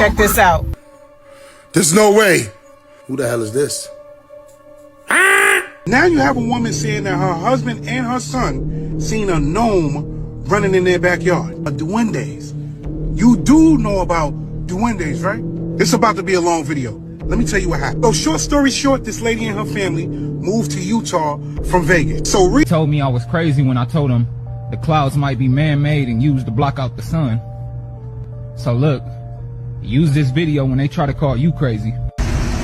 Check this out. There's no way. Who the hell is this? Now you have a woman saying that her husband and her son seen a gnome running in their backyard. A Duendes. You do know about Duendes, right? It's about to be a long video. Let me tell you what happened. So short story short, this lady and her family moved to Utah from Vegas. So He told me I was crazy when I told him the clouds might be man-made and used to block out the sun. So look, use this video when they try to call you crazy.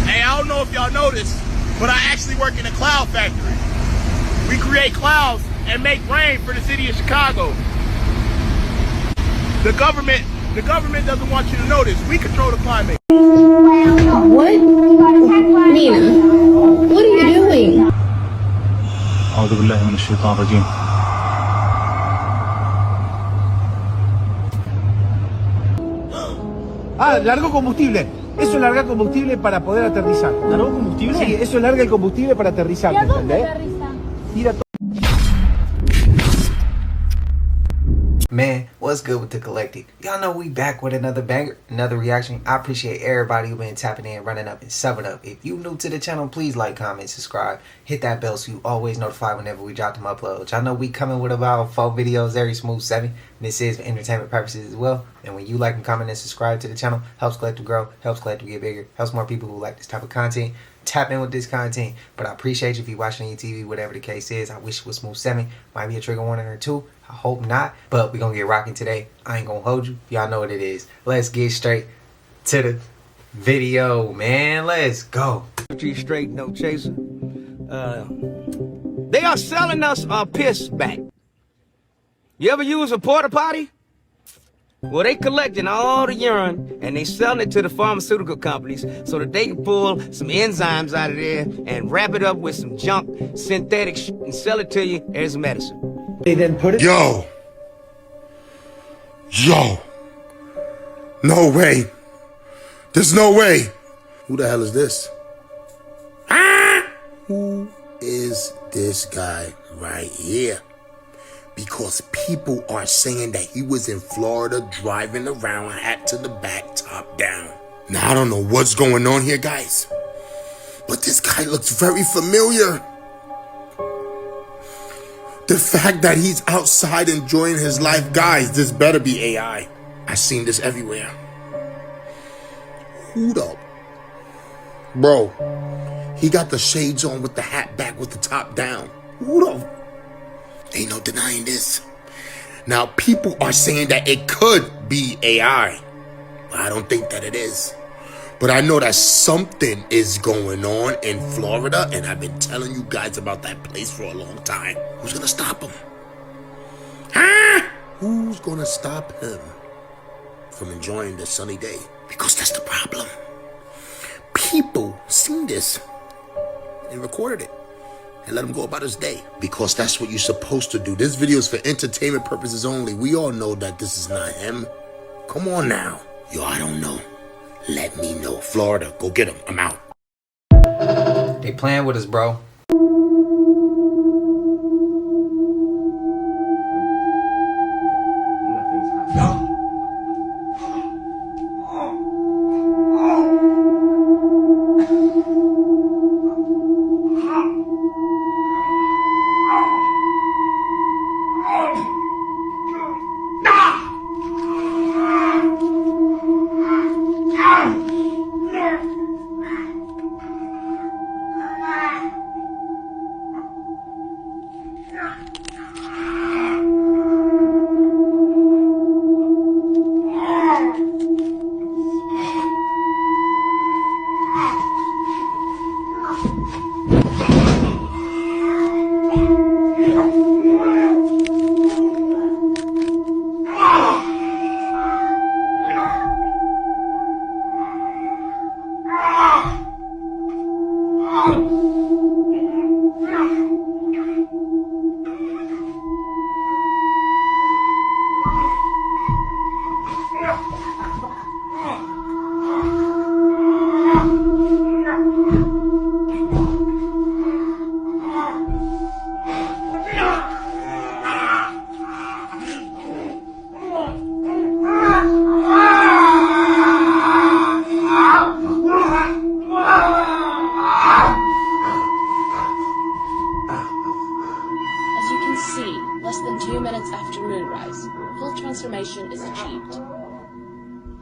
Hey, I don't know if y'all know this, but I actually work in a cloud factory. We create clouds and make rain for the city of Chicago. The government doesn't want you to know this. We control the climate. What? Nina, what are you doing? أعوذ بالله من الشيطان الرجيم. Largó combustible. Eso larga combustible para poder aterrizar. ¿Largó combustible? Sí, eso larga el combustible para aterrizar. ¿Y a dónde aterriza? Tira todo. Man, what's good with the collective? Y'all know we back with another banger, another reaction. I appreciate everybody who been tapping in, running up, and subbing up. If you new to the channel, please like, comment, subscribe, hit that bell so you always notified whenever we drop them uploads. Y'all know we coming with about 4 videos every smooth 7. This is for entertainment purposes as well. And when you like and comment and subscribe to the channel, helps Collective grow, helps Collective get bigger, helps more people who like this type of content tap in with this content. But I appreciate you if you're watching on your TV, whatever the case is. I wish it was smooth 7. Might be a trigger warning or 2. I hope not. But we're going to get rocking today. I ain't going to hold you. Y'all know what it is. Let's get straight to the video, man. Let's go. Straight, no chaser. They are selling us our piss back. You ever use a porta potty? Well, they collecting all the urine and they selling it to the pharmaceutical companies so that they can pull some enzymes out of there and wrap it up with some junk, synthetic shit, and sell it to you as medicine. They then put it. Yo. No way. There's no way. Who the hell is this? Who is this guy right here? Because people are saying that he was in Florida driving around, hat to the back, top down. Now, I don't know what's going on here, guys, but this guy looks very familiar. The fact that he's outside enjoying his life, guys, this better be AI. I've seen this everywhere. Who the? Bro, he got the shades on with the hat back with the top down. Who the? Ain't no denying this. Now, people are saying that it could be AI. I don't think that it is. But I know that something is going on in Florida, and I've been telling you guys about that place for a long time. Who's gonna stop him? Who's gonna stop him from enjoying this sunny day? Because that's the problem. People seen this and recorded it and let him go about his day, because that's what you're supposed to do. This video is for entertainment purposes only. We all know that this is not him. Come on now. Yo, I don't know. Let me know. Florida, go get him. I'm out. They playing with us, bro.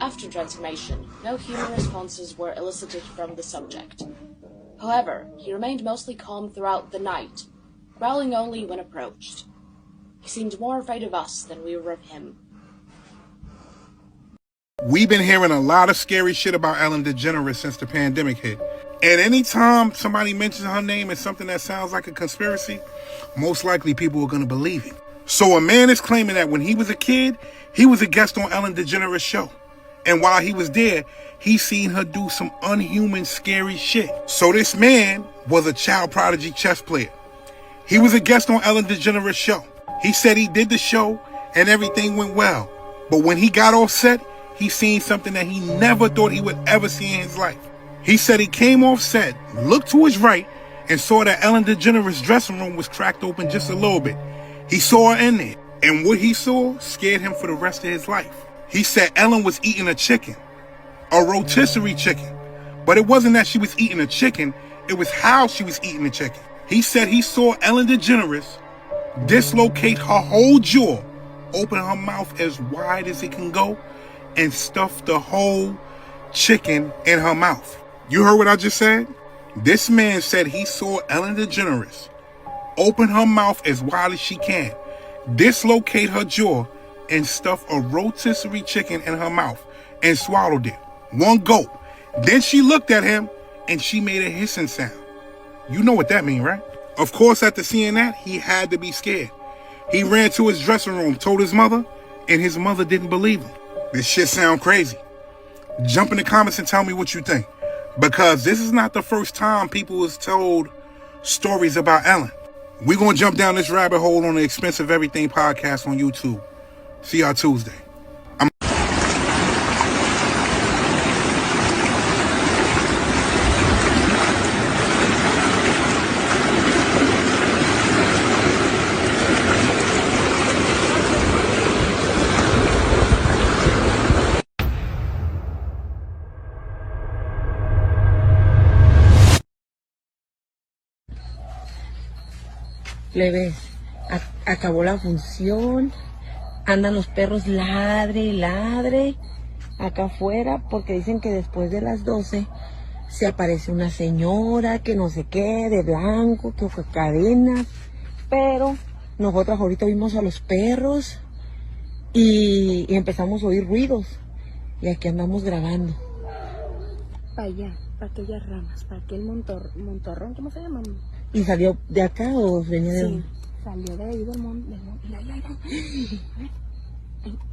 After transformation, no human responses were elicited from the subject. However, he remained mostly calm throughout the night, growling only when approached. He seemed more afraid of us than we were of him. We've been hearing a lot of scary shit about Ellen DeGeneres since the pandemic hit. And anytime somebody mentions her name as something that sounds like a conspiracy, most likely people are going to believe it. So a man is claiming that when he was a kid, he was a guest on Ellen DeGeneres' show. And while he was there, he seen her do some unhuman, scary shit. So this man was a child prodigy chess player. He was a guest on Ellen DeGeneres' show. He said he did the show and everything went well. But when he got off set, he seen something that he never thought he would ever see in his life. He said he came off set, looked to his right, and saw that Ellen DeGeneres' dressing room was cracked open just a little bit. He saw her in there, and what he saw scared him for the rest of his life. He said Ellen was eating a chicken, a rotisserie chicken. But it wasn't that she was eating a chicken, it was how she was eating the chicken. He said he saw Ellen DeGeneres dislocate her whole jaw, open her mouth as wide as it can go, and stuff the whole chicken in her mouth. You heard what I just said? This man said he saw Ellen DeGeneres open her mouth as wide as she can, dislocate her jaw, and stuff a rotisserie chicken in her mouth and swallowed it. One gulp. Then she looked at him and she made a hissing sound. You know what that means, right? Of course, after seeing that, he had to be scared. He ran to his dressing room, told his mother, and his mother didn't believe him. This shit sound crazy. Jump in the comments and tell me what you think. Because this is not the first time people was told stories about Ellen. We're going to jump down this rabbit hole on the Expensive Everything podcast on YouTube. See y'all Tuesday. Plebes, acabó la función, andan los perros ladre y ladre acá afuera porque dicen que después de las 12 se aparece una señora que no sé qué, de blanco, que fue cadenas, pero nosotros ahorita vimos a los perros y empezamos a oír ruidos y aquí andamos grabando. Para allá, para aquellas ramas, para aquel montorrón, ¿cómo se llama? ¿Y salió de acá o venía de dónde? Sí, salió de ahí del monte. Mira.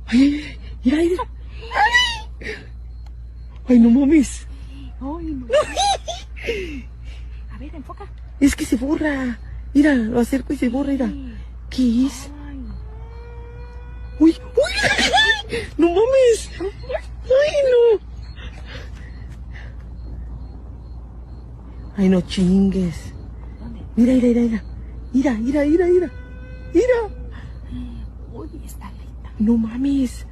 Ay, mira. Ay, no mames. Ay, no. A ver, enfoca. Es que se borra. Mira, lo acerco y se borra, mira. ¿Qué es? Ay. Uy. No mames. Ay, no. Ay, no chingues. Mira. Mira. Uy, está linda. No mames.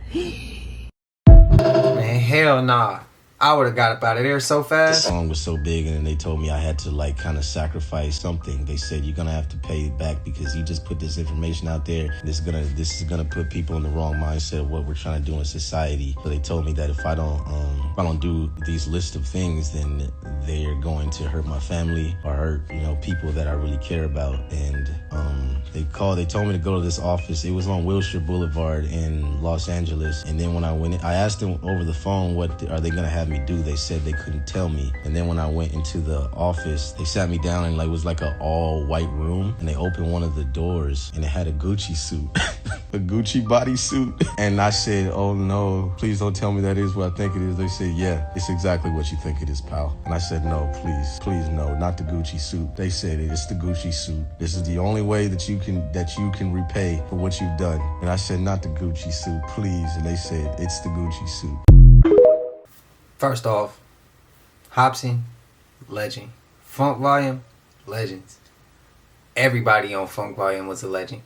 Man, hell nah. I would have got up out of there so fast. The song was so big, and then they told me I had to like kind of sacrifice something. They said you're gonna have to pay it back because you just put this information out there. This is gonna put people in the wrong mindset of what we're trying to do in society. So they told me that if I don't do these list of things, then they're going to hurt my family or hurt people that I really care about. And they told me to go to this office. It was on Wilshire Boulevard in Los Angeles. And then when I went in, I asked them over the phone, what are they gonna have me do? They said they couldn't tell me. And then when I went into the office, they sat me down and it was like an all white room, and they opened one of the doors and it had a Gucci suit, a Gucci bodysuit. And I said, oh no, please don't tell me that is what I think it is. They said, yeah, it's exactly what you think it is, pal. And I said, no, please no, not the Gucci suit. They said it's the Gucci suit. This is the only way that you can repay for what you've done. And I said, not the Gucci suit, please. And they said, it's the Gucci suit. First off, Hopsin, legend. Funk Volume, legends. Everybody on Funk Volume was a legend.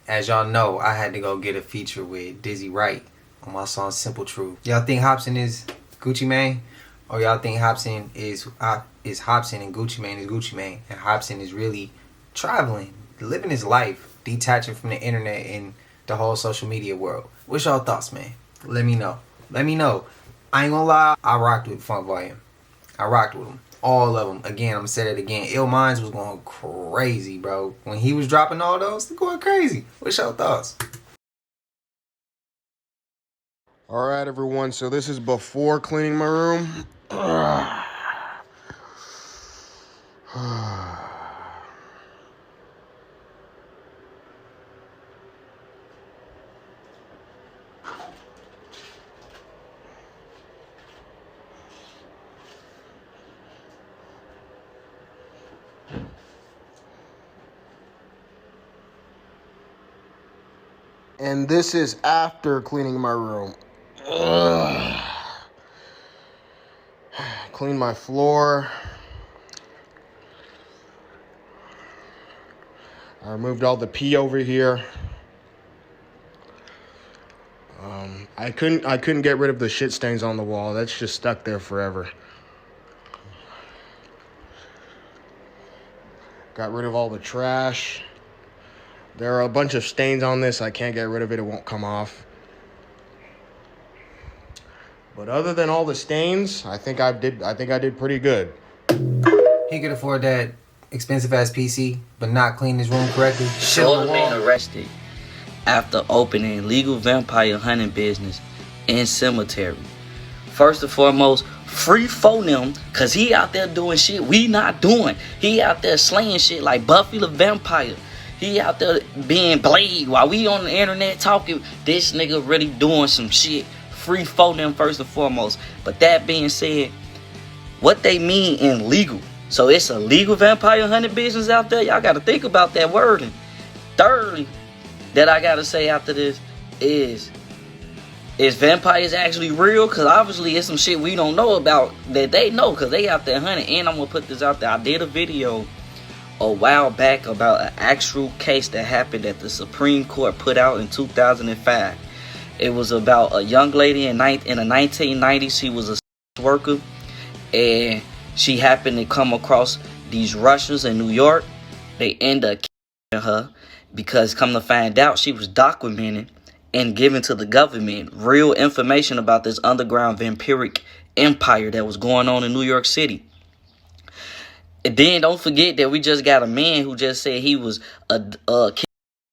As y'all know, I had to go get a feature with Dizzy Wright on my song Simple Truth. Y'all think Hopsin is Gucci Mane? Or y'all think Hopsin is Hopsin and Gucci Mane is Gucci Mane? And Hopsin is really traveling, living his life, detaching from the internet and the whole social media world. What's y'all thoughts, man? Let me know. I ain't gonna lie, I rocked with Funk Volume. I rocked with them. All of them. Again, I'm gonna say it again. Ill Minds was going crazy, bro. When he was dropping all those, they're going crazy. What's your thoughts? All right, everyone. So this is before cleaning my room. And this is after cleaning my room. Clean my floor. I removed all the pee over here. I couldn't get rid of the shit stains on the wall. That's just stuck there forever. Got rid of all the trash. There are a bunch of stains on this. I can't get rid of it. It won't come off. But other than all the stains, I think I did pretty good. He could afford that expensive ass PC, but not clean his room correctly. Short man arrested after opening legal vampire hunting business in cemetery. First and foremost, free phone him, cause he out there doing shit we not doing. He out there slaying shit like Buffy the Vampire. He out there being Blade while we on the internet talking. This nigga really doing some shit. Free phone him first and foremost. But that being said, what they mean in legal. So it's a legal vampire hunting business out there. Y'all gotta think about that wording. Thirdly, that I gotta say after this is vampires actually real? Because obviously it's some shit we don't know about that they know, because they out there hunting. And I'm gonna put this out there. I did a video a while back about an actual case that happened that the Supreme Court put out in 2005. It was about a young lady in the 1990s. She was a sex worker, and she happened to come across these Russians in New York. They end up killing her because, come to find out, she was documented and given to the government real information about this underground vampiric empire that was going on in New York City. And then don't forget that we just got a man who just said he was killing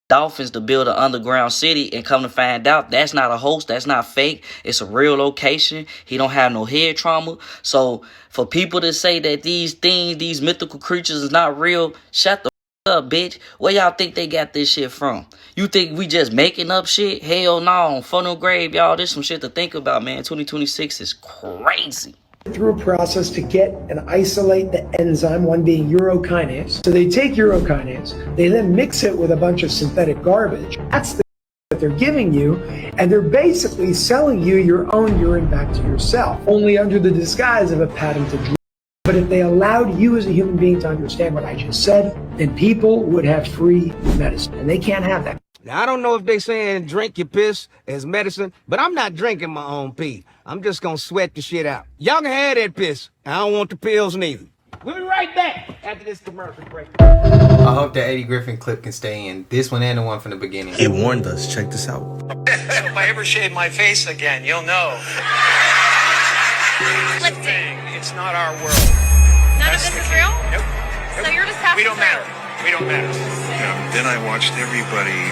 dolphins to build an underground city, and come to find out that's not a hoax, that's not fake, it's a real location. He don't have no head trauma. So for people to say that these things, these mythical creatures is not real, shut the up, bitch. Where y'all think they got this shit from? You think we just making up shit? Hell no. Funnel grave, y'all. There's some shit to think about, man. 2026 is crazy. Through a process to get and isolate the enzyme, one being urokinase. So they take urokinase, they then mix it with a bunch of synthetic garbage. That's the that they're giving you, and they're basically selling you your own urine back to yourself, only under the disguise of a patented drug. But if they allowed you as a human being to understand what I just said, then people would have free medicine, and they can't have that. Now, I don't know if they saying drink your piss as medicine, but I'm not drinking my own pee. I'm just gonna sweat the shit out. Y'all can have that piss. I don't want the pills neither. We'll be right back after this commercial break. I hope that Eddie Griffin clip can stay in. This one and the one from the beginning. He warned us. Check this out. If I ever shave my face again, you'll know. Lifting. It's not our world. None of this is real? Nope. So you're just passing We don't through. matter. We don't matter. Then I watched everybody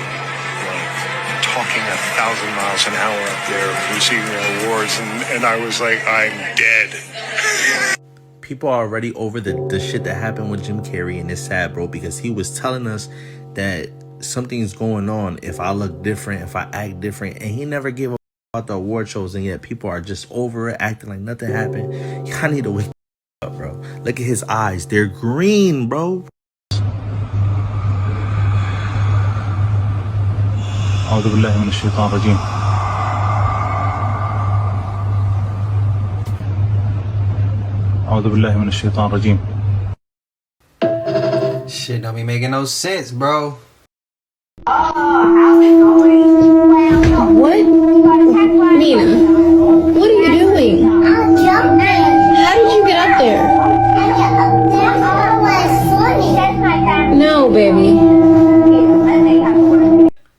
talking 1,000 miles an hour up there, receiving their awards, and I was like, I'm dead. People are already over the shit that happened with Jim Carrey, and it's sad, bro, because he was telling us that something's going on if I look different, if I act different, and he never gave a about the award shows, and yet people are just over it, acting like nothing happened. Y'all need to wake up, bro. Look at his eyes. They're green, bro. أعوذ بالله من الشيطان الرجيم. أعوذ بالله من الشيطان الرجيم. Shit don't be making no sense, bro. What? Nina, what are you doing? I'm jumping. How did you get up there? No, baby.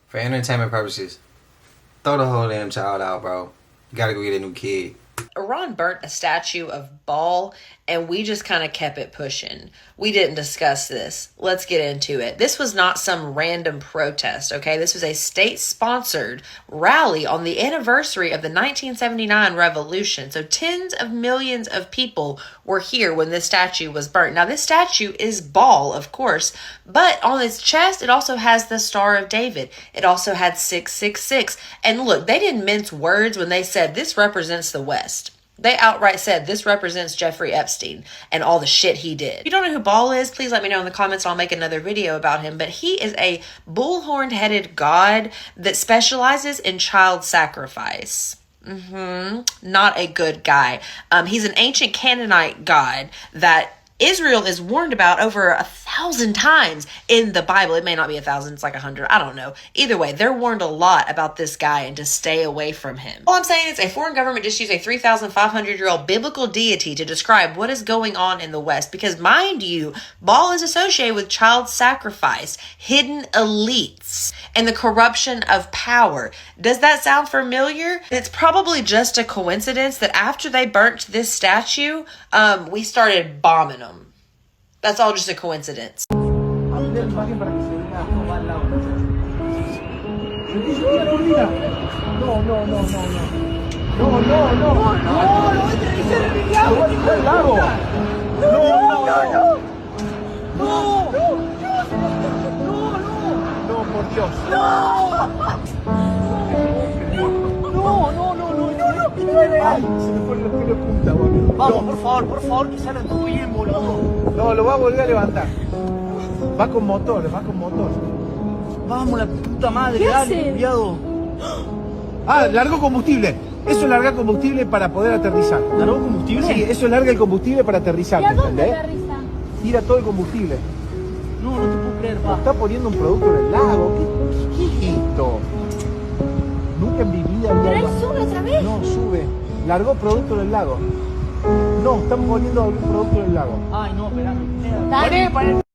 For entertainment purposes, throw the whole damn child out, bro. You gotta go get a new kid. Iran burnt a statue of Baal, and we just kind of kept it pushing. We didn't discuss this. Let's get into it. This was not some random protest, okay? This was a state-sponsored rally on the anniversary of the 1979 revolution. So tens of millions of people were here when this statue was burnt. Now, this statue is Baal, of course, but on its chest, it also has the Star of David. It also had 666. And look, they didn't mince words when they said this represents the West. They outright said this represents Jeffrey Epstein and all the shit he did. If you don't know who Baal is, please let me know in the comments. I'll make another video about him. But he is a bullhorn-headed god that specializes in child sacrifice. Not a good guy. He's an ancient Canaanite god that Israel is warned about over 1,000 times in the Bible. It may not be 1,000, it's like 100. I don't know. Either way, they're warned a lot about this guy and to stay away from him. All I'm saying is a foreign government just used a 3,500-year-old biblical deity to describe what is going on in the West. Because mind you, Baal is associated with child sacrifice, hidden elites, and the corruption of power. Does that sound familiar? It's probably just a coincidence that after they burnt this statue, we started bombing them. That's all just a coincidence. No, por Dios. Ay, se me pone los pelos punta, boludo. Vamos, por favor, que salgan todo bien, boludo. No, lo va a volver a levantar. Va con motor. Vamos, la puta madre, dale, cuidado. Ah, largó combustible. Eso larga combustible para poder aterrizar. ¿Largó combustible? Sí, eso larga el combustible para aterrizar. ¿Y a dónde aterriza? Tira todo el combustible. No te puedo creer, pa. Está poniendo un producto en el lago. ¿Qué es esto? Nunca en mi vida había... ¿Pero ahí sube otra vez? No, sube. Largó producto en el lago. No, están poniendo algún producto en el lago. Ay, no, espera.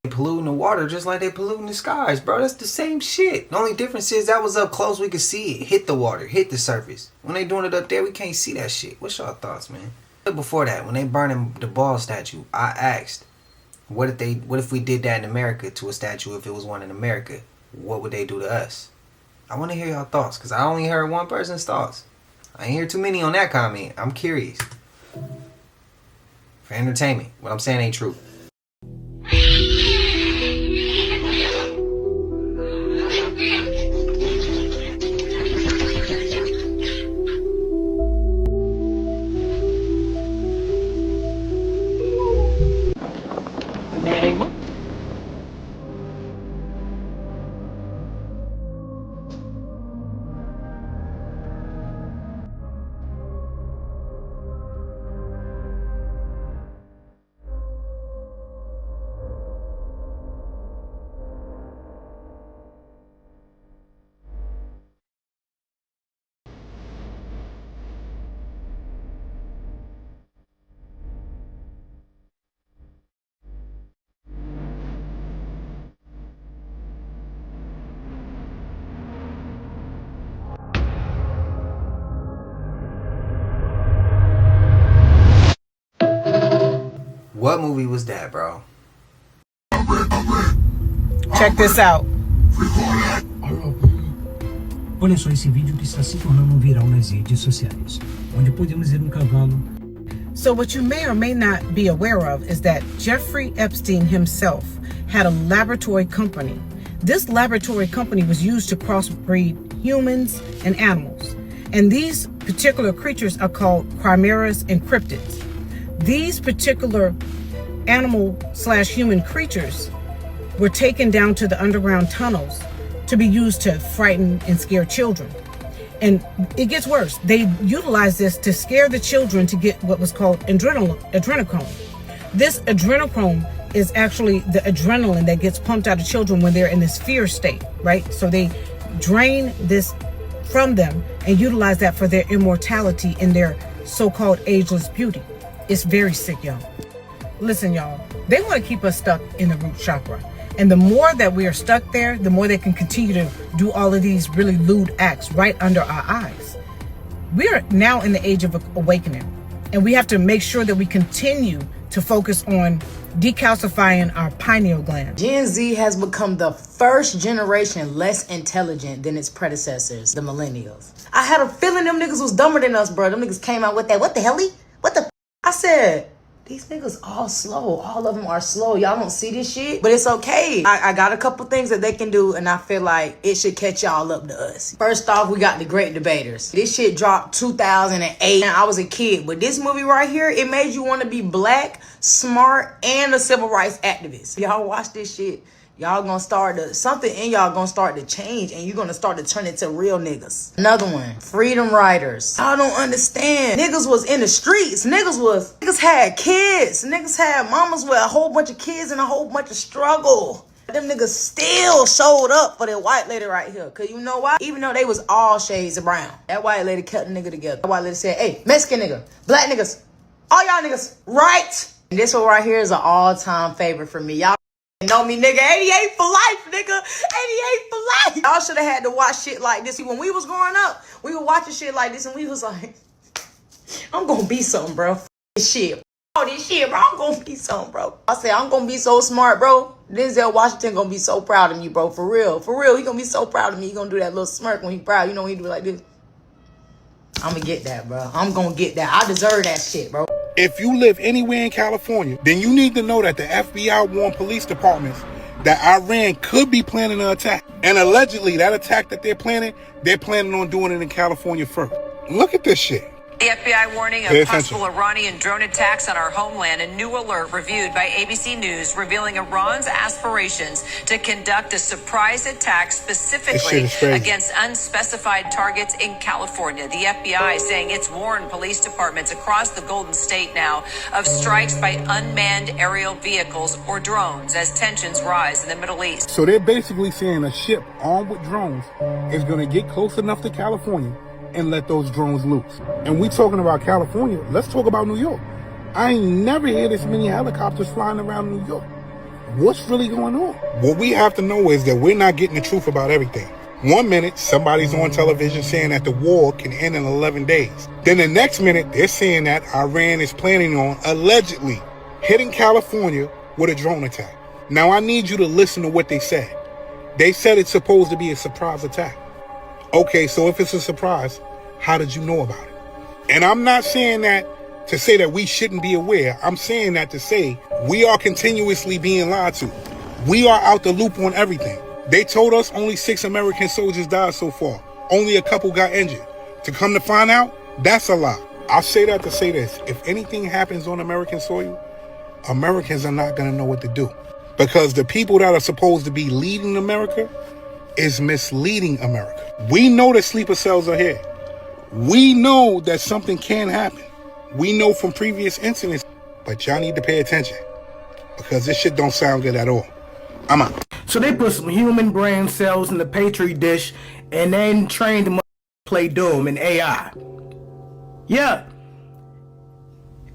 They polluting the water just like they polluting the skies, bro. That's the same shit. The only difference is that was up close, we could see it. Hit the water, hit the surface. When they doing it up there, we can't see that shit. What's y'all thoughts, man? Before that, when they burning the Baal statue, I asked, what if we did that in America to a statue if it was one in America? What would they do to us? I want to hear y'all thoughts, because I only heard one person's thoughts. I ain't hear too many on that comment. I'm curious. For entertainment. What I'm saying ain't true. What movie was that, bro? Check this out. Olha só, esse vídeo está se tornando viral nas redes sociais, onde podemos ver cavalo. So what you may or may not be aware of is that Jeffrey Epstein himself had a laboratory company. This laboratory company was used to crossbreed humans and animals. And these particular creatures are called chimeras and cryptids. These particular animal/human creatures were taken down to the underground tunnels to be used to frighten and scare children. And it gets worse. They utilize this to scare the children to get what was called adrenochrome. This adrenochrome is actually the adrenaline that gets pumped out of children when they're in this fear state, right? So they drain this from them and utilize that for their immortality and their so-called ageless beauty. It's very sick, y'all. Listen, y'all, they want to keep us stuck in the root chakra. And the more that we are stuck there, the more they can continue to do all of these really lewd acts right under our eyes. We are now in the age of awakening. And we have to make sure that we continue to focus on decalcifying our pineal gland. Gen Z has become the first generation less intelligent than its predecessors, the millennials. I had a feeling them niggas was dumber than us, bro. Them niggas came out with that, what the helly? What the I said, these niggas all slow. All of them are slow. Y'all don't see this shit, but it's okay. I got a couple things that they can do, and I feel like it should catch y'all up to us. First off, we got the Great Debaters. This shit dropped 2008, and I was a kid, but this movie right here, it made you want to be black, smart, and a civil rights activist. Y'all watch this shit. Y'all gonna start to, something in y'all gonna start to change, and you're gonna start to turn into real niggas. Another one, freedom riders. Y'all don't understand. Niggas was in the streets. Niggas had kids. Niggas had mamas with a whole bunch of kids and a whole bunch of struggle. Them niggas still showed up for that white lady right here. Cause you know why? Even though they was all shades of brown, that white lady kept the nigga together. That white lady said, hey, Mexican nigga, black niggas, all y'all niggas, right? And this one right here is an all-time favorite for me. Y'all know me, nigga. 88 for life, nigga. 88 for life. Y'all should have had to watch shit like this. See, when we was growing up, we were watching shit like this, and we was like, I'm gonna be something, bro. This shit. All this shit, bro. I'm gonna be something, bro. I said, I'm gonna be so smart, bro. Denzel Washington gonna be so proud of me, bro. For real. For real. He gonna be so proud of me. He gonna do that little smirk when he proud. You know when he do it like this? I'm gonna get that, bro. I'm gonna get that. I deserve that shit, bro. If you live anywhere in California, then you need to know that the FBI warned police departments that Iran could be planning an attack. And allegedly, that attack that they're planning on doing it in California first. Look at this shit. The FBI warning of possible Iranian drone attacks on our homeland. A new alert reviewed by ABC News revealing Iran's aspirations to conduct a surprise attack specifically against unspecified targets in California. The FBI saying it's warned police departments across the Golden State now of strikes by unmanned aerial vehicles or drones as tensions rise in the Middle East. So they're basically saying a ship armed with drones is going to get close enough to California and let those drones loose. And we talking about California, let's talk about New York. I ain't never heard this many helicopters flying around New York. What's really going on? What we have to know is that we're not getting the truth about everything. 1 minute, somebody's on television saying that the war can end in 11 days. Then the next minute, they're saying that Iran is planning on, allegedly, hitting California with a drone attack. Now, I need you to listen to what they said. They said it's supposed to be a surprise attack. Okay, so if it's a surprise, how did you know about it? And I'm not saying that to say that we shouldn't be aware. I'm saying that to say we are continuously being lied to. We are out the loop on everything. They told us only 6 American soldiers died so far. Only a couple got injured. To come to find out, that's a lie. I say that to say this. If anything happens on American soil, Americans are not going to know what to do. Because the people that are supposed to be leading America is misleading America. We know that sleeper cells are here. We know that something can happen. We know from previous incidents, but y'all need to pay attention because this shit don't sound good at all. I'm out. So they put some human brain cells in the petri dish and then trained them to play Doom in AI. Yeah.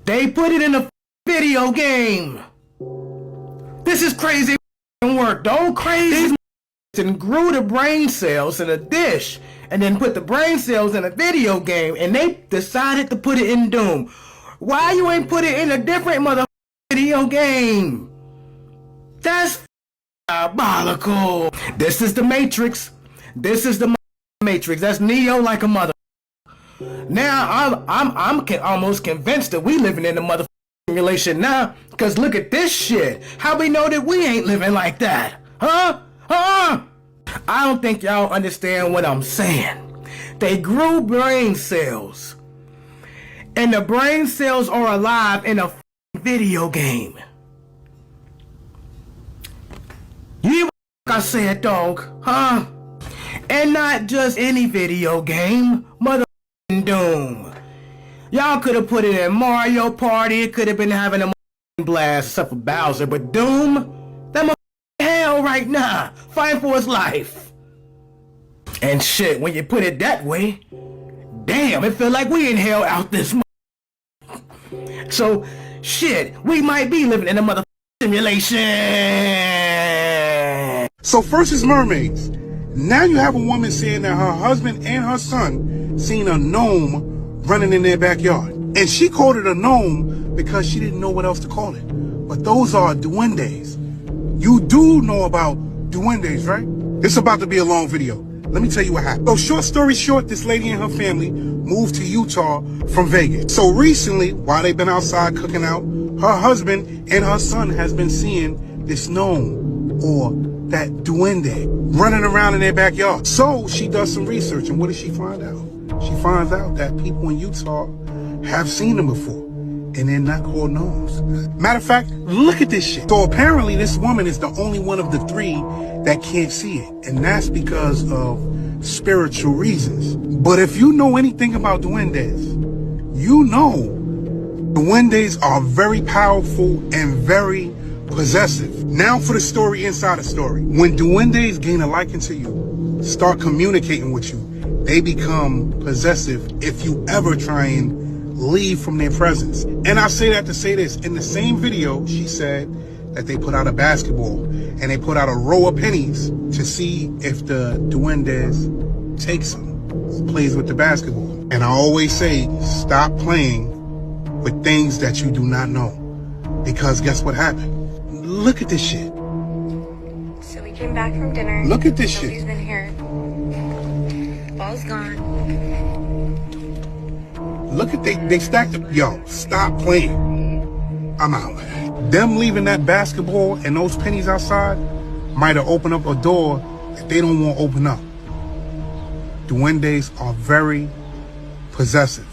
They put it in a video game. This is crazy work, though. Crazy. And grew the brain cells in a dish and then put the brain cells in a video game and they decided to put it in Doom. Why you ain't put it in a different video game? That's diabolical. This is the Matrix. This is the Matrix. That's Neo like a mother. Now I'm almost convinced that we living in the simulation now. Cause look at this shit. How we know that we ain't living like that? Huh? I don't think y'all understand what I'm saying. They grew brain cells. And the brain cells are alive in a video game. You hear what I said, dog? Huh? And not just any video game. Doom. Y'all could have put it in Mario Party. It could have been having a blast except for Bowser. But Doom? That hell right now, fighting for his life. And shit, when you put it that way, damn, it feel like we in hell out this So, shit, we might be living in a simulation. So first is mermaids. Now you have a woman saying that her husband and her son seen a gnome running in their backyard. And she called it a gnome because she didn't know what else to call it. But those are duendes. You do know about duendes, right? It's about to be a long video. Let me tell you what happened. So short story short, this lady and her family moved to Utah from Vegas. So recently, while they've been outside cooking out, her husband and her son has been seeing this gnome or that duende running around in their backyard. So she does some research, and what does she find out? She finds out that people in Utah have seen them before, and they're not called gnomes. Matter of fact, look at this shit. So apparently this woman is the only one of the three that can't see it, and that's because of spiritual reasons. But if you know anything about duendes, you know duendes are very powerful and very possessive. Now for the story inside the story. When duendes gain a liking to you, start communicating with you, they become possessive if you ever try and leave from their presence. And I say that to say this. In the same video, she said that they put out a basketball and they put out a row of pennies to see if the duendes takes them, plays with the basketball. And I always say, stop playing with things that you do not know. Because guess what happened? Look at this shit. So we came back from dinner. Look at this Nobody's shit. been here. Ball's gone. Look at they stacked up. Yo, stop playing. I'm out. Them leaving that basketball and those pennies outside might have opened up a door that they don't want to open up. Duendes are very possessive.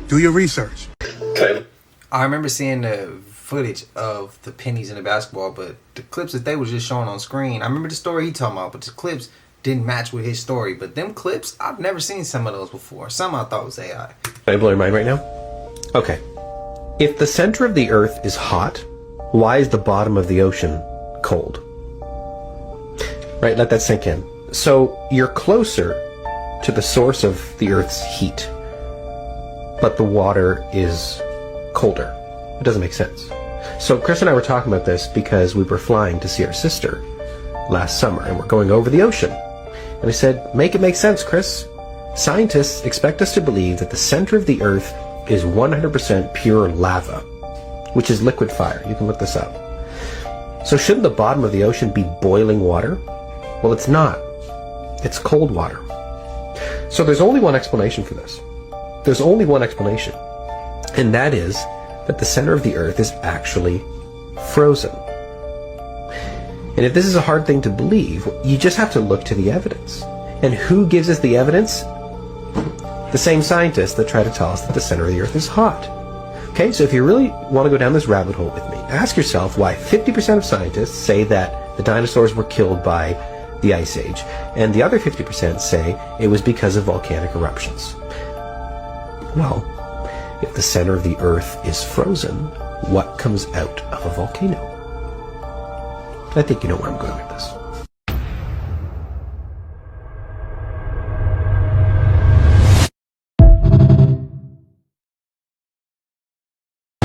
Do your research. Okay. I remember seeing the footage of the pennies in the basketball, but the clips that they was just showing on screen, I remember the story he talking about, but the clips didn't match with his story. But them clips, I've never seen some of those before. Some I thought was AI. Can I blow your mind right now? Okay. If the center of the earth is hot, why is the bottom of the ocean cold? Right, let that sink in. So you're closer to the source of the earth's heat, but the water is colder. It doesn't make sense. So Chris and I were talking about this because we were flying to see our sister last summer, and we're going over the ocean. And I said, make it make sense, Chris. Scientists expect us to believe that the center of the earth is 100% pure lava, which is liquid fire. You can look this up. So shouldn't the bottom of the ocean be boiling water? Well, it's not. It's cold water. So there's only one explanation for this. There's only one explanation. And that is that the center of the earth is actually frozen. And if this is a hard thing to believe, you just have to look to the evidence. And who gives us the evidence? The same scientists that try to tell us that the center of the earth is hot. Okay, so if you really want to go down this rabbit hole with me, ask yourself why 50% of scientists say that the dinosaurs were killed by the Ice Age, and the other 50% say it was because of volcanic eruptions. Well, if the center of the earth is frozen, what comes out of a volcano? I think you know where I'm going with this.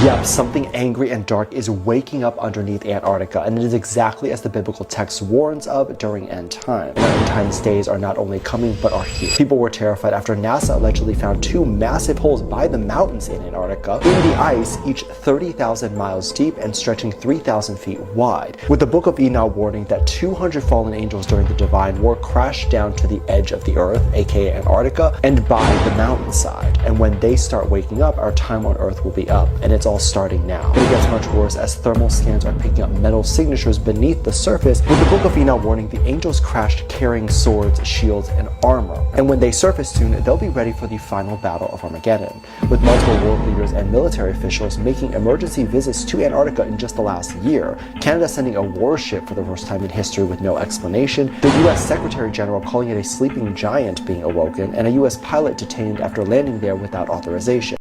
Yep, something angry and dark is waking up underneath Antarctica, and it is exactly as the biblical text warns of during end time. And end times days are not only coming, but are here. People were terrified after NASA allegedly found two massive holes by the mountains in Antarctica in the ice, each 30,000 miles deep and stretching 3,000 feet wide, with the Book of Enoch warning that 200 fallen angels during the Divine War crashed down to the edge of the earth, aka Antarctica, and by the mountainside. And when they start waking up, our time on Earth will be up, and it's all starting now. But it gets much worse as thermal scans are picking up metal signatures beneath the surface, with the Book of Enoch warning the angels crashed carrying swords, shields, and armor. And when they surface soon, they'll be ready for the final battle of Armageddon, with multiple world leaders and military officials making emergency visits to Antarctica in just the last year, Canada sending a warship for the first time in history with no explanation, the US Secretary General calling it a sleeping giant being awoken, and a US pilot detained after landing there without authorization.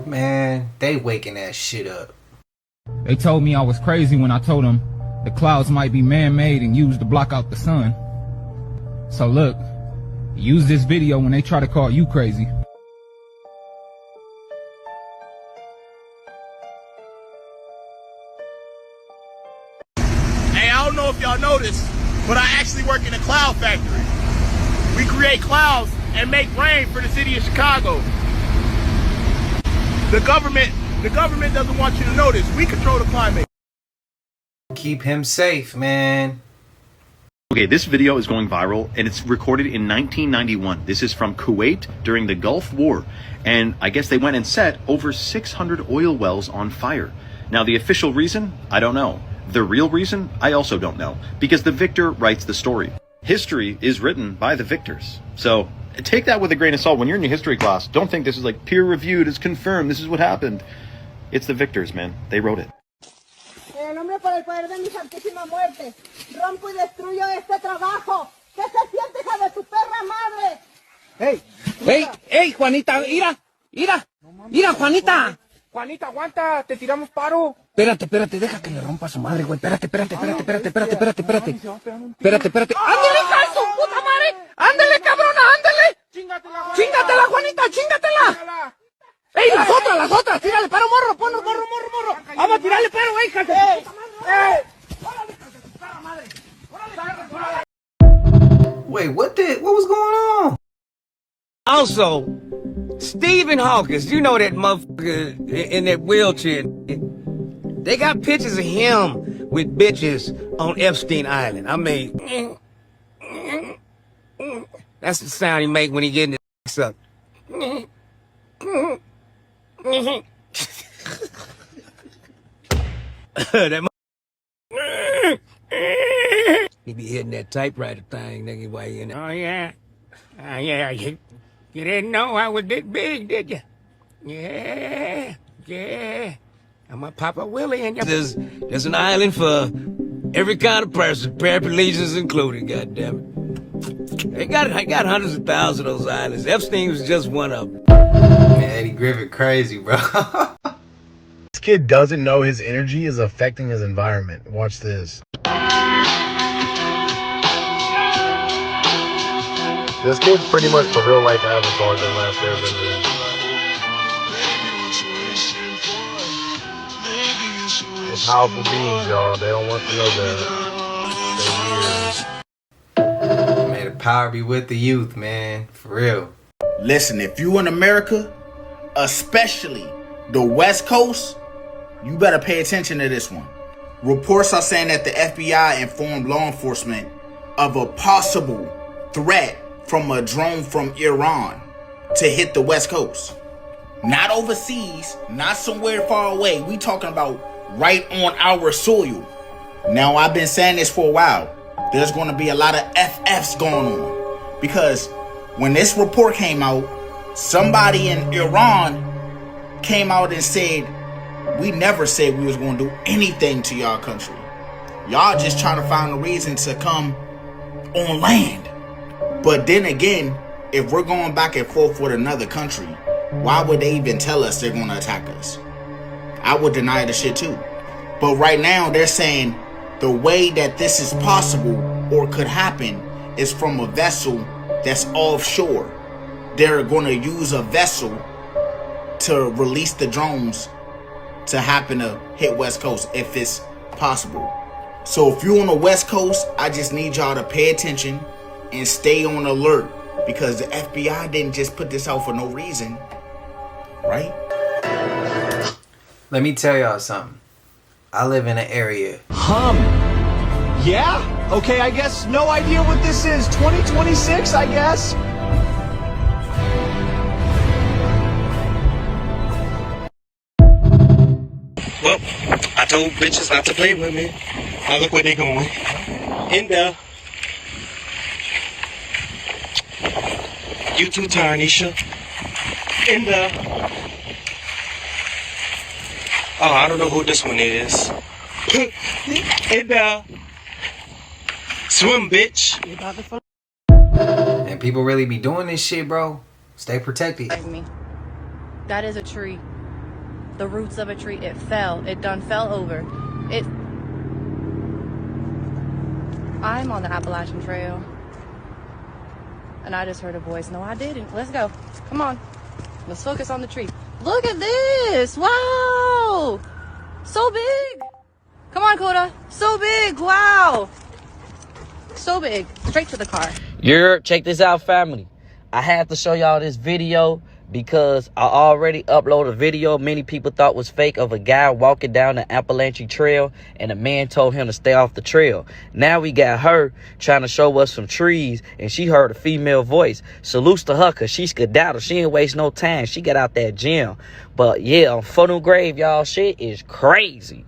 Man, they waking that shit up. They told me I was crazy when I told them the clouds might be man-made and used to block out the sun. So look, use this video when they try to call you crazy. Hey, I don't know if y'all know this, but I actually work in a cloud factory. We create clouds and make rain for the city of Chicago. The government doesn't want you to know this. We control the climate. Keep him safe, man. Okay, this video is going viral, and it's recorded in 1991. This is from Kuwait during the Gulf War, and I guess they went and set over 600 oil wells on fire. Now, the official reason, I don't know. The real reason, I also don't know, because the victor writes the story. History is written by the victors. So take that with a grain of salt. When you're in your history class, don't think this is like peer-reviewed, it's confirmed, this is what happened. It's the victors, man. They wrote it. En el nombre por el poder de mi santísima muerte, rompo y destruyo este trabajo. ¿Qué se siente, hija de tu perra madre? Hey, hey, hey, Juanita, mira, Juanita. Juanita, aguanta, te tiramos paro. Espérate, deja que le rompa a su madre, güey. Espérate. Ándale, hija de su puta madre. Ándale, cabrona, ándale. Chingatela, Juanita, chingatela. ¡Ey, las otras! ¡Tírale paro, morro! ¡Morro! ¡Vamos a tirarle paro, güey, hija de Wait, what was going on? Also, Stephen Hawkins, you know that motherfucker in that wheelchair. They got pictures of him with bitches on Epstein Island. I mean, that's the sound he make when he getting his sucked. He be hitting that typewriter thing, nigga, while you in there. Oh, yeah. Yeah, you didn't know I was this big, did you? Yeah. I'm a Papa Willie and there's an island for every kind of person, paraplegics included, goddammit. They got hundreds of thousands of those islands. Epstein was just one of them. Man, Eddie Griffin crazy, bro. This kid doesn't know his energy is affecting his environment. Watch this. This kid's pretty much the real life avatar than last Airbender. They're powerful beings, y'all. They don't want to know that. They're weird. May the power be with the youth, man. For real. Listen, if you in America, especially the West Coast, you better pay attention to this one. Reports are saying that the FBI informed law enforcement of a possible threat from a drone from Iran to hit the West Coast. Not overseas, not somewhere far away. We talking about right on our soil. Now, I've been saying this for a while. There's going to be a lot of FFs going on. Because when this report came out, somebody in Iran came out and said, we never said we was going to do anything to y'all country. Y'all just trying to find a reason to come on land. But then again, if we're going back and forth with another country, why would they even tell us they're going to attack us? I would deny the shit too. But right now, they're saying the way that this is possible or could happen is from a vessel that's offshore. They're going to use a vessel to release the drones to happen to hit West Coast if it's possible. So if you're on the West Coast, I just need y'all to pay attention and stay on alert, because the FBI didn't just put this out for no reason, right? Let me tell y'all something. I live in an area. Yeah? Okay, I guess no idea what this is. 2026, I guess? Well, I told bitches not to play with me. Now look where they going. In there. You too, Tarnisha. In there. Oh, I don't know who this one is. In there. Swim, bitch. And people really be doing this shit, bro. Stay protected. That is a tree. The roots of a tree. It fell. It done fell over. I'm on the Appalachian Trail. And I just heard a voice. No, I didn't. Let's go. Come on. Let's focus on the tree. Look at this. Wow. So big. Come on, Coda. So big. Wow. So big. Straight to the car. Check this out, family. I had to show y'all this video because I already uploaded a video many people thought was fake of a guy walking down the Appalachian Trail and a man told him to stay off the trail. Now we got her trying to show us some trees and she heard a female voice. Salutes to her because she skedaddled. She didn't waste no time. She got out that gym. But yeah, on Funnel Grave, y'all, shit is crazy.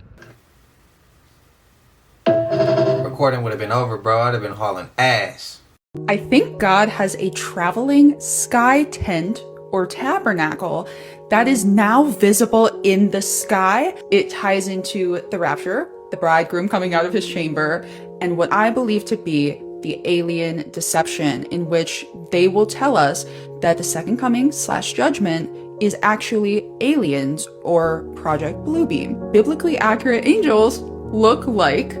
Recording would have been over, bro. I'd have been hauling ass. I think God has a traveling sky tent or tabernacle that is now visible in the sky. It ties into the rapture, the bridegroom coming out of his chamber, and what I believe to be the alien deception, in which they will tell us that the second coming / judgment is actually aliens or Project Bluebeam. Biblically accurate angels look like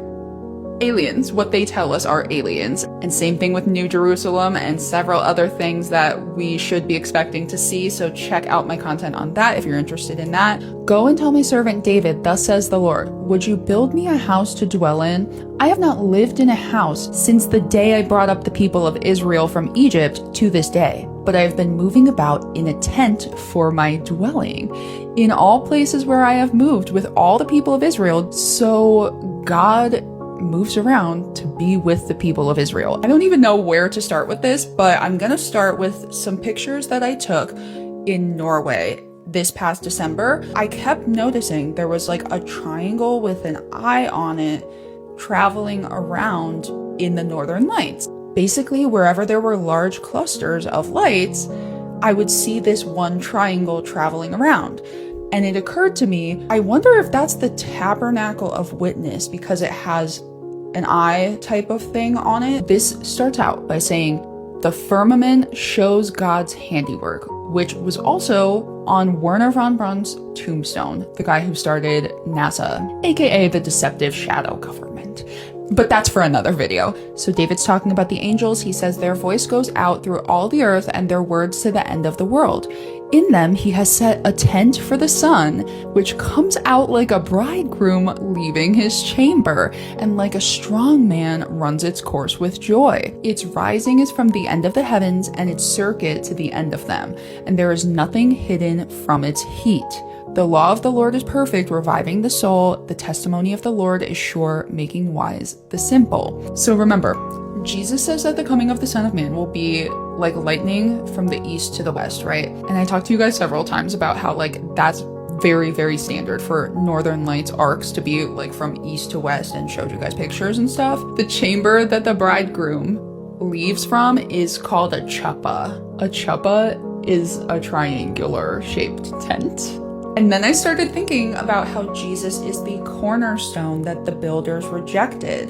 aliens. What they tell us are aliens. And same thing with New Jerusalem and several other things that we should be expecting to see. So check out my content on that if you're interested in that. Go and tell my servant David, thus says the Lord, would you build me a house to dwell in? I have not lived in a house since the day I brought up the people of Israel from Egypt to this day, but I have been moving about in a tent for my dwelling in all places where I have moved with all the people of Israel. So God moves around to be with the people of Israel. I don't even know where to start with this, but I'm gonna start with some pictures that I took in Norway this past December. I kept noticing there was like a triangle with an eye on it traveling around in the northern lights. Basically, wherever there were large clusters of lights, I would see this one triangle traveling around. And it occurred to me, I wonder if that's the tabernacle of witness because it has an eye type of thing on it. This starts out by saying, the firmament shows God's handiwork, which was also on Werner von Braun's tombstone, the guy who started NASA, aka the deceptive shadow government. But that's for another video. So David's talking about the angels. He says their voice goes out through all the earth and their words to the end of the world. In them, he has set a tent for the sun, which comes out like a bridegroom leaving his chamber, and like a strong man runs its course with joy. Its rising is from the end of the heavens, and its circuit to the end of them, and there is nothing hidden from its heat. The law of the Lord is perfect, reviving the soul. The testimony of the Lord is sure, making wise the simple. So remember, Jesus says that the coming of the Son of Man will be like lightning from the east to the west, right? And I talked to you guys several times about how like that's very, very standard for northern lights arcs to be like from east to west, and showed you guys pictures and stuff. The chamber that the bridegroom leaves from is called a chuppah. A chuppah is a triangular shaped tent. And then I started thinking about how Jesus is the cornerstone that the builders rejected.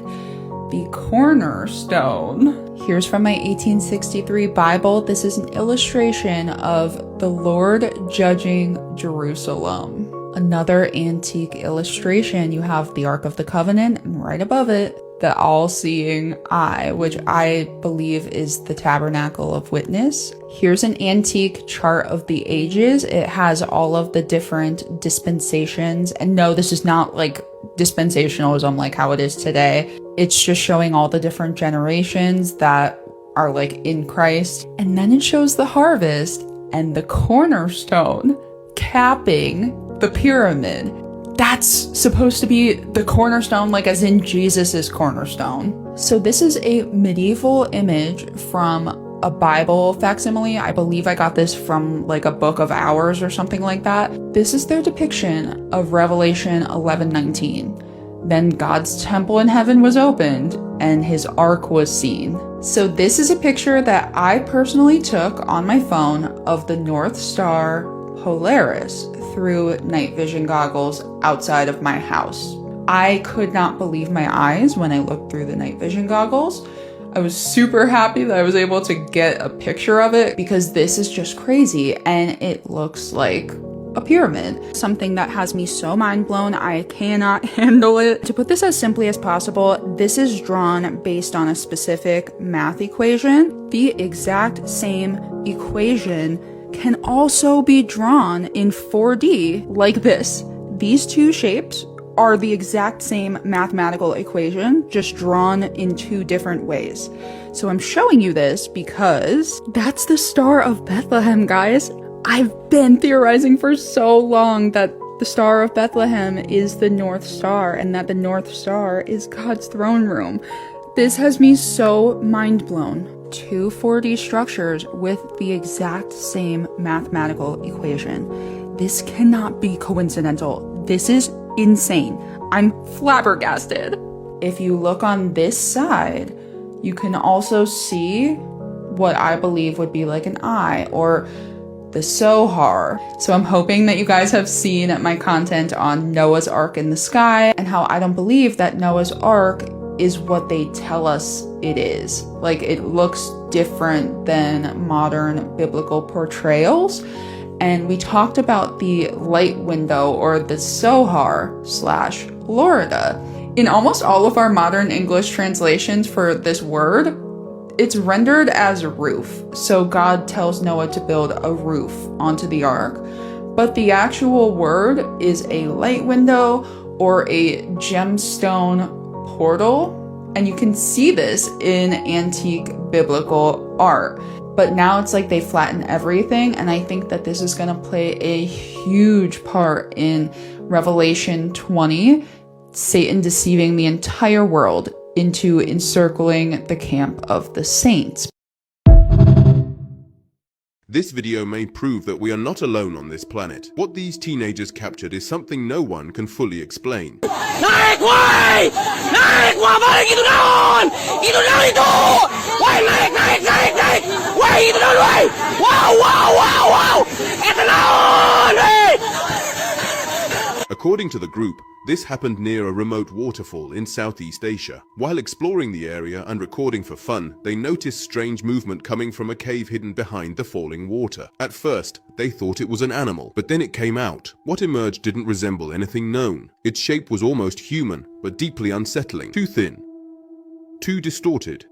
The cornerstone. Here's from my 1863 Bible. This is an illustration of the Lord judging Jerusalem. Another antique illustration. You have the Ark of the Covenant, and right above it, the all-seeing eye, which I believe is the tabernacle of witness. Here's an antique chart of the ages. It has all of the different dispensations. And no, this is not like dispensationalism like how it is today. It's just showing all the different generations that are like in Christ. And then it shows the harvest and the cornerstone capping the pyramid. That's supposed to be the cornerstone, like as in Jesus's cornerstone. So this is a medieval image from a Bible facsimile. I believe I got this from like a book of hours or something like that. This is their depiction of Revelation 11:19. Then God's temple in heaven was opened and his ark was seen. So this is a picture that I personally took on my phone of the North Star Polaris through night vision goggles outside of my house. I could not believe my eyes when I looked through the night vision goggles. I was super happy that I was able to get a picture of it because this is just crazy and it looks like a pyramid. Something that has me so mind blown, I cannot handle it. To put this as simply as possible, this is drawn based on a specific math equation. The exact same equation can also be drawn in 4D like this. These two shapes are the exact same mathematical equation, just drawn in two different ways. So I'm showing you this because that's the Star of Bethlehem, guys. I've been theorizing for so long that the Star of Bethlehem is the North Star and that the North Star is God's throne room. This has me so mind blown. 2 4D structures with the exact same mathematical equation. This cannot be coincidental. This is insane. I'm flabbergasted. If you look on this side, you can also see what I believe would be like an eye or the Sohar. So I'm hoping that you guys have seen my content on Noah's Ark in the sky and how I don't believe that Noah's Ark is what they tell us it is. Like, it looks different than modern biblical portrayals. And we talked about the light window or the Sohar/Lorida. In almost all of our modern English translations for this word, it's rendered as roof. So God tells Noah to build a roof onto the ark. But the actual word is a light window or a gemstone portal. And you can see this in antique biblical art. But now it's like they flatten everything. And I think that this is going to play a huge part in Revelation 20, Satan deceiving the entire world into encircling the camp of the saints. This video may prove that we are not alone on this planet. What these teenagers captured is something no one can fully explain. Naik, woi! Naik, wah, balik itu daun! Itu daun itu! Woi, naik! Woi, itu daun, woi! Wow! Itu daun, woi! According to the group, this happened near a remote waterfall in Southeast Asia. While exploring the area and recording for fun, they noticed strange movement coming from a cave hidden behind the falling water. At first, they thought it was an animal, but then it came out. What emerged didn't resemble anything known. Its shape was almost human, but deeply unsettling. Too thin. Too distorted.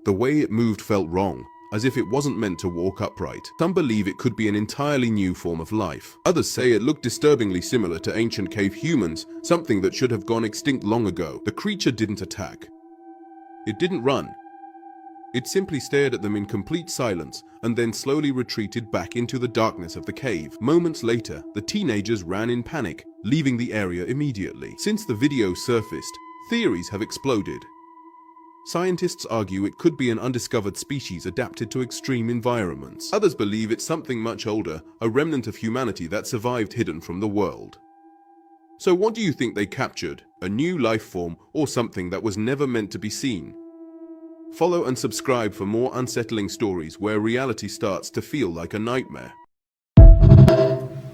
The way it moved felt wrong, as if it wasn't meant to walk upright. Some believe it could be an entirely new form of life. Others say it looked disturbingly similar to ancient cave humans, something that should have gone extinct long ago. The creature didn't attack. It didn't run. It simply stared at them in complete silence and then slowly retreated back into the darkness of the cave. Moments later, the teenagers ran in panic, leaving the area immediately. Since the video surfaced, theories have exploded. Scientists argue it could be an undiscovered species adapted to extreme environments. Others believe it's something much older, a remnant of humanity that survived hidden from the world. So what do you think they captured? A new life form or something that was never meant to be seen? Follow and subscribe for more unsettling stories where reality starts to feel like a nightmare.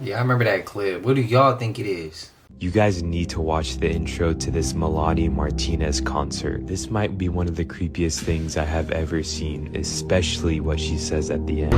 Yeah, I remember that clip. What do y'all think it is? You guys need to watch the intro to this Melanie Martinez concert. This might be one of the creepiest things I have ever seen, especially what she says at the end.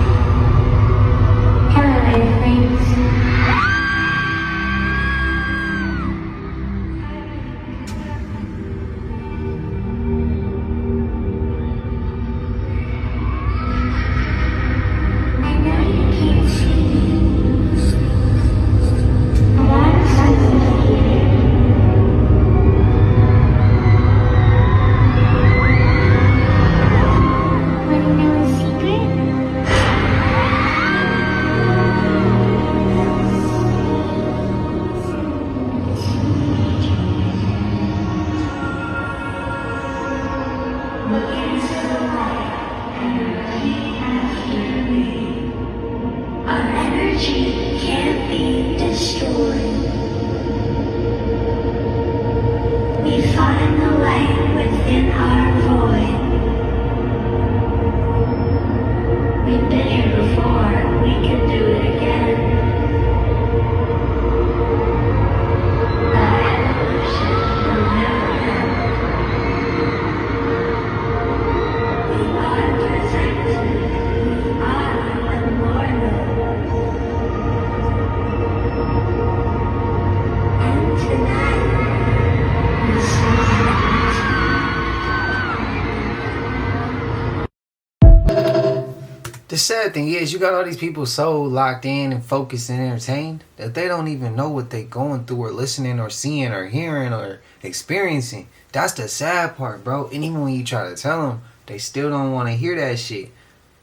The sad thing is, you got all these people so locked in and focused and entertained that they don't even know what they going through or listening or seeing or hearing or experiencing. That's the sad part, bro. And even when you try to tell them, they still don't want to hear that shit.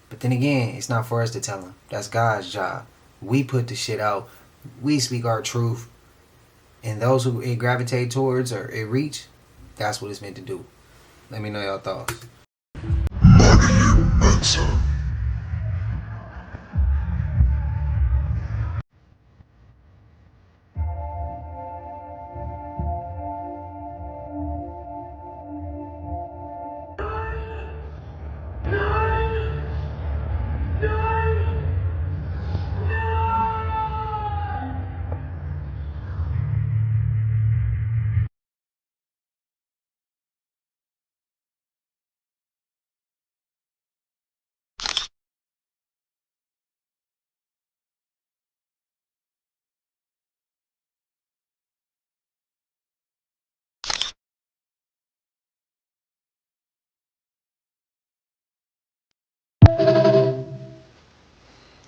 But then again, it's not for us to tell them. That's God's job. We put the shit out. We speak our truth. And those who it gravitate towards or it reach, that's what it's meant to do. Let me know your thoughts.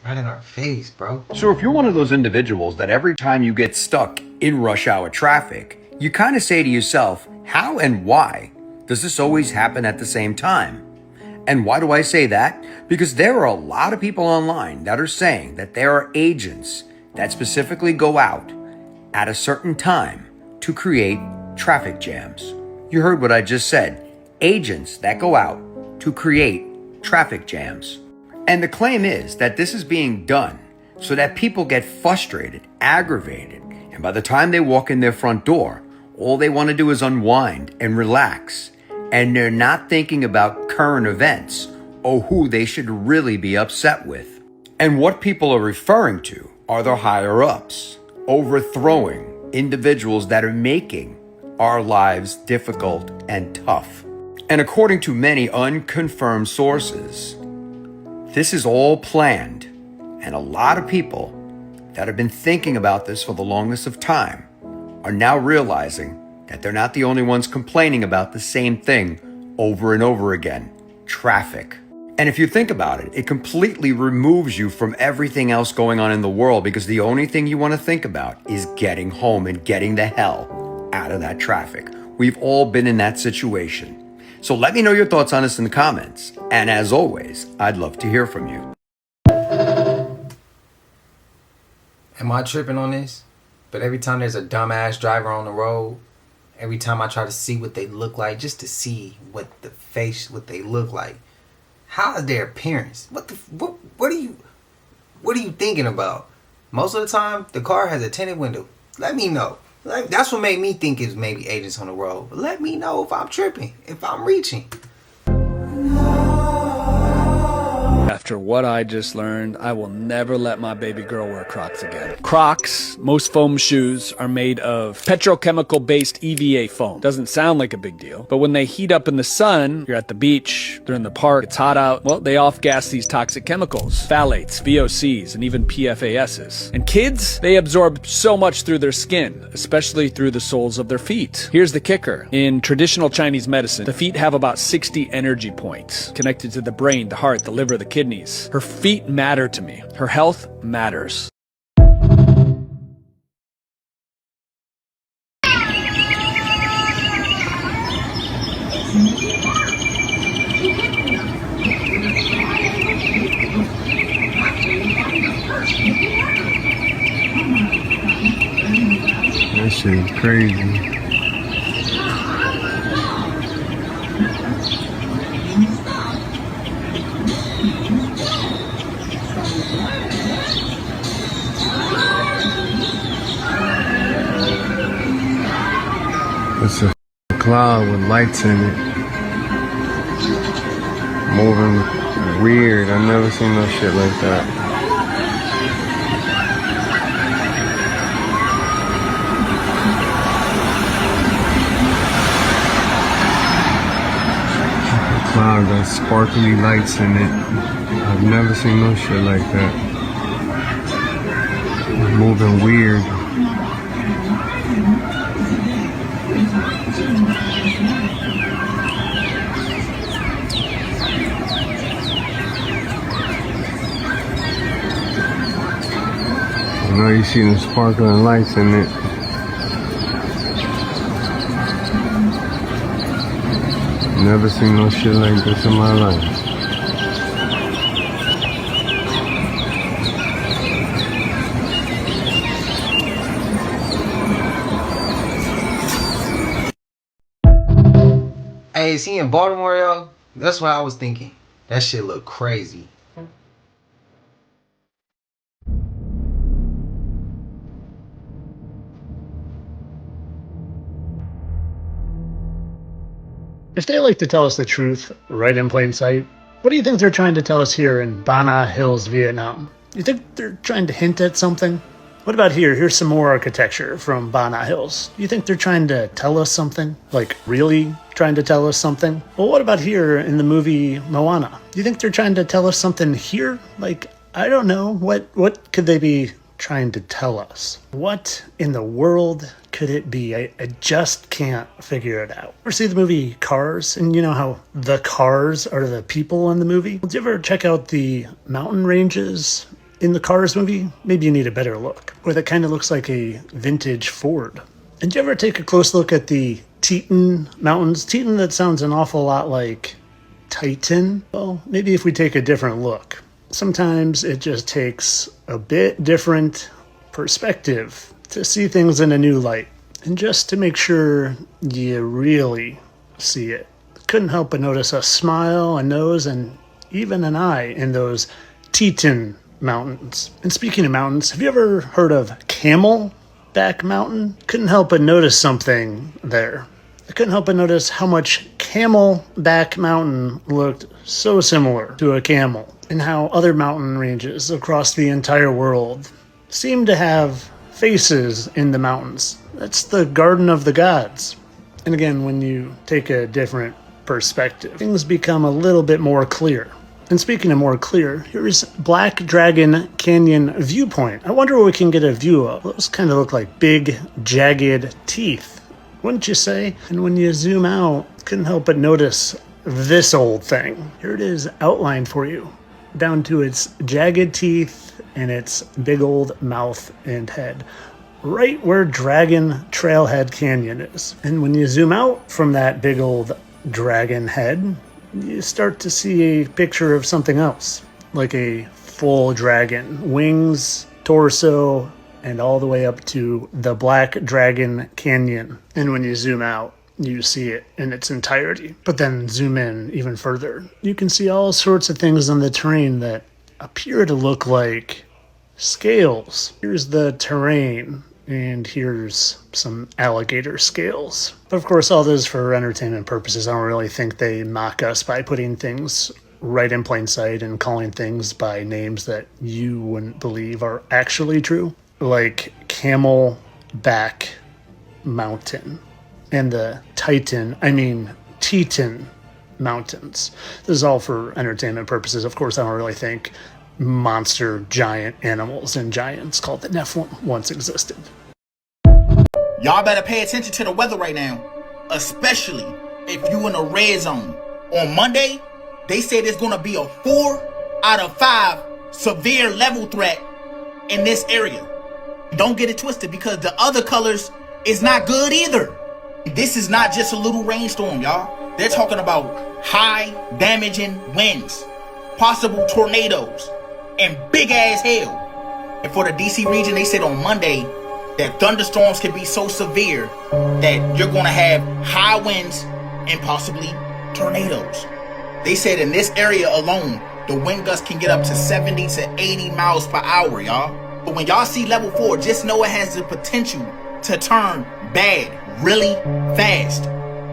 Right in our face, bro. So if you're one of those individuals that every time you get stuck in rush hour traffic, you kind of say to yourself, how and why does this always happen at the same time? And why do I say that? Because there are a lot of people online that are saying that there are agents that specifically go out at a certain time to create traffic jams. You heard what I just said. Agents that go out to create traffic jams. And the claim is that this is being done so that people get frustrated, aggravated, and by the time they walk in their front door, all they want to do is unwind and relax. And they're not thinking about current events or who they should really be upset with. And what people are referring to are the higher ups, overthrowing individuals that are making our lives difficult and tough. And according to many unconfirmed sources, this is all planned, and a lot of people that have been thinking about this for the longest of time are now realizing that they're not the only ones complaining about the same thing over and over again, traffic. And if you think about it, it completely removes you from everything else going on in the world because the only thing you want to think about is getting home and getting the hell out of that traffic. We've all been in that situation. So let me know your thoughts on this in the comments. And as always, I'd love to hear from you. Am I tripping on this? But every time there's a dumbass driver on the road, every time I try to see what they look like, just to see what they look like, how is their appearance? What are you thinking about? Most of the time, the car has a tinted window. Let me know. That's what made me think it's maybe agents on the road. But let me know if I'm tripping, if I'm reaching. After what I just learned, I will never let my baby girl wear Crocs again. Crocs, most foam shoes, are made of petrochemical-based EVA foam. Doesn't sound like a big deal, but when they heat up in the sun, you're at the beach, they're in the park, it's hot out, well, they off-gas these toxic chemicals, phthalates, VOCs, and even PFASs. And kids, they absorb so much through their skin, especially through the soles of their feet. Here's the kicker. In traditional Chinese medicine, the feet have about 60 energy points connected to the brain, the heart, the liver, the kidneys. Her feet matter to me. Her health matters. That shit is crazy. It's a cloud with lights in it. Moving weird. I've never seen no shit like that. The cloud got sparkly lights in it. I've never seen no shit like that. Moving weird. I know you see the sparkling lights in it. Never seen no shit like this in my life. Hey, is he in Baltimore, yo? That's what I was thinking. That shit look crazy. If they like to tell us the truth right in plain sight, what do you think they're trying to tell us here in Bana Hills, Vietnam? You think they're trying to hint at something? What about here? Here's some more architecture from Bana Hills. You think they're trying to tell us something? Like, really trying to tell us something? Well, what about here in the movie Moana? You think they're trying to tell us something here? Like, I don't know. What could they be trying to tell us? What in the world could it be? I just can't figure it out. Or see the movie Cars, and you know how the cars are the people in the movie? Did you ever check out the mountain ranges in the Cars movie? Maybe you need a better look. Or that kind of looks like a vintage Ford. And did you ever take a close look at the Teton Mountains? Teton, that sounds an awful lot like Titan. Well, maybe if we take a different look. Sometimes it just takes a bit different perspective to see things in a new light. And just to make sure you really see it. Couldn't help but notice a smile, a nose, and even an eye in those Teton Mountains. And speaking of mountains, have you ever heard of Camelback Mountain? Couldn't help but notice something there. I couldn't help but notice how much Camelback Mountain looked so similar to a camel, and how other mountain ranges across the entire world seem to have faces in the mountains. That's the Garden of the Gods. And again, when you take a different perspective, things become a little bit more clear. And speaking of more clear, here's Black Dragon Canyon Viewpoint. I wonder what we can get a view of. Those kind of look like big, jagged teeth, wouldn't you say? And when you zoom out, couldn't help but notice this old thing. Here it is outlined for you, down to its jagged teeth and its big old mouth and head, right where Dragon Trailhead Canyon is. And when you zoom out from that big old dragon head, you start to see a picture of something else, like a full dragon, wings, torso, and all the way up to the Black Dragon Canyon. And when you zoom out, you see it in its entirety. But then zoom in even further, you can see all sorts of things on the terrain that appear to look like scales. Here's the terrain, and here's some alligator scales. But of course, all those for entertainment purposes. I don't really think they mock us by putting things right in plain sight and calling things by names that you wouldn't believe are actually true. Like Camelback Mountain and the Teton Mountains. This is all for entertainment purposes. Of course, I don't really think monster giant animals and giants called the Nephilim once existed. Y'all better pay attention to the weather right now, especially if you in a red zone. On Monday, they said there's gonna be a 4 out of 5 severe level threat in this area. Don't get it twisted, because the other colors is not good either. This is not just a little rainstorm, y'all. They're talking about high damaging winds, possible tornadoes, and big ass hail. And for the DC region, they said on Monday that thunderstorms can be so severe that you're gonna have high winds and possibly tornadoes. They said in this area alone, the wind gusts can get up to 70 to 80 miles per hour, y'all. But when y'all see level 4, just know it has the potential to turn bad really fast.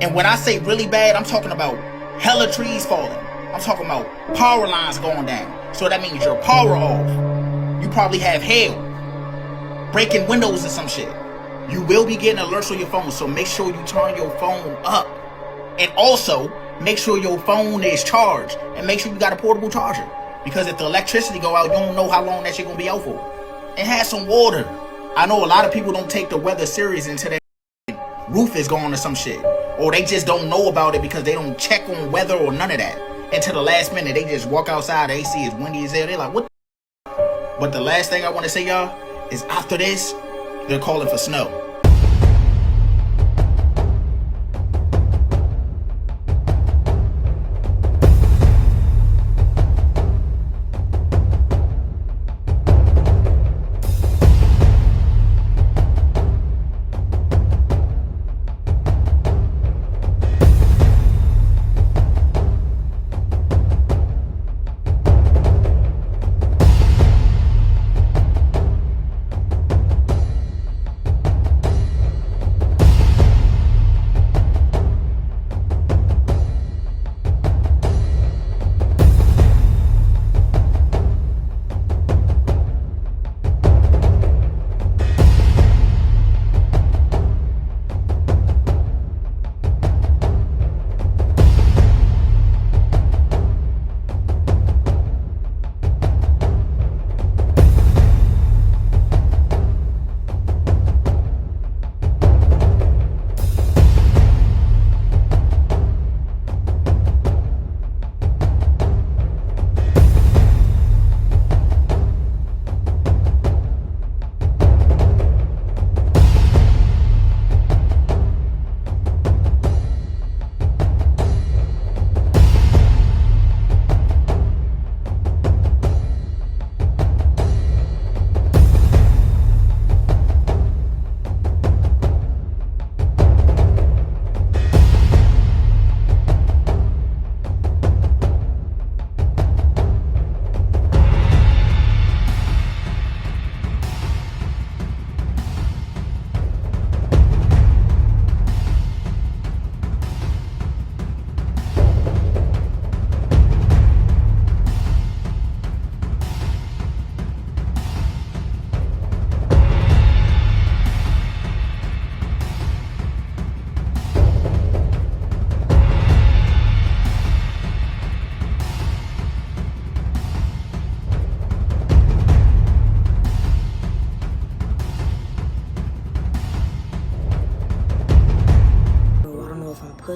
And when I say really bad, I'm talking about hella trees falling. I'm talking about power lines going down. So that means your power off. You probably have hail, breaking windows and some shit. You will be getting alerts on your phone, so make sure you turn your phone up. And also, make sure your phone is charged, and make sure you got a portable charger. Because if the electricity go out, you don't know how long that shit gonna be out for. And have some water. I know a lot of people don't take the weather serious until their roof is gone or some shit. Or they just don't know about it because they don't check on weather or none of that. Until the last minute, they just walk outside, the AC is windy as hell. They're like, what the? But the last thing I want to say, y'all, is after this, they're calling for snow.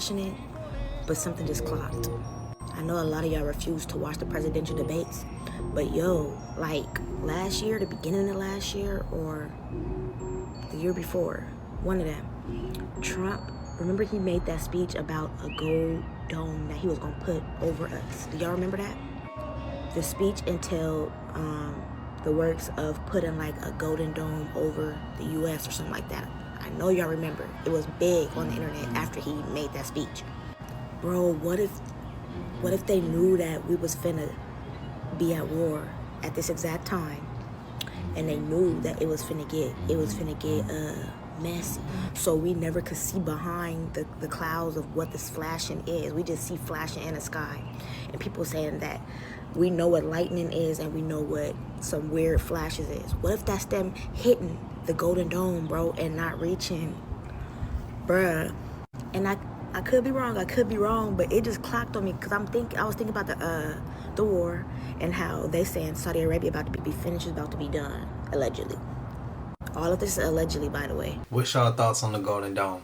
embellishing it, but something just clocked. I know a lot of y'all refuse to watch the presidential debates, but yo, like last year, the beginning of last year, or the year before, one of them, Trump, remember he made that speech about a gold dome that he was gonna put over us. Do y'all remember that? The speech entailed the works of putting like a golden dome over the U.S. or something like that. I know y'all remember. It was big on the internet after he made that speech. Bro, what if they knew that we was finna be at war at this exact time, and they knew that it was finna get messy, so we never could see behind the clouds of what this flashing is. We just see flashing in the sky, and people saying that we know what lightning is and we know what some weird flashes is. What if that's them hitting the Golden Dome, bro, and not reaching? Bruh. And I could be wrong, but it just clocked on me because I was thinking about the war and how they saying Saudi Arabia about to be finished, is about to be done, allegedly. All of this is allegedly, by the way. What's y'all thoughts on the Golden Dome?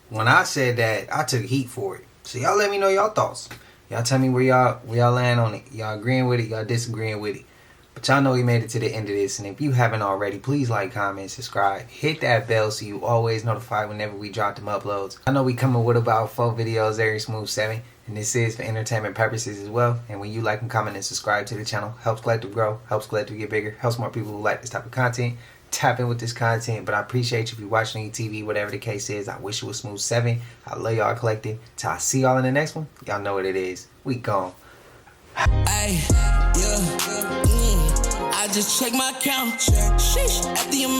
When I said that, I took heat for it. So y'all let me know y'all thoughts. Y'all tell me where y'all land on it. Y'all agreeing with it, y'all disagreeing with it. But y'all know we made it to the end of this. And if you haven't already, please like, comment, subscribe. Hit that bell so you always notified whenever we drop them uploads. I know we coming with about 4 videos every smooth 7. And this is for entertainment purposes as well. And when you like and comment and subscribe to the channel, helps Collective grow, helps Collective get bigger, helps more people who like this type of content tap in with this content. But I appreciate you if you're watching on your TV, whatever the case is. I wish it was smooth 7. I love y'all Collective. Till I see y'all in the next one, y'all know what it is. We gone. I just check my count. Sheesh, at the amount.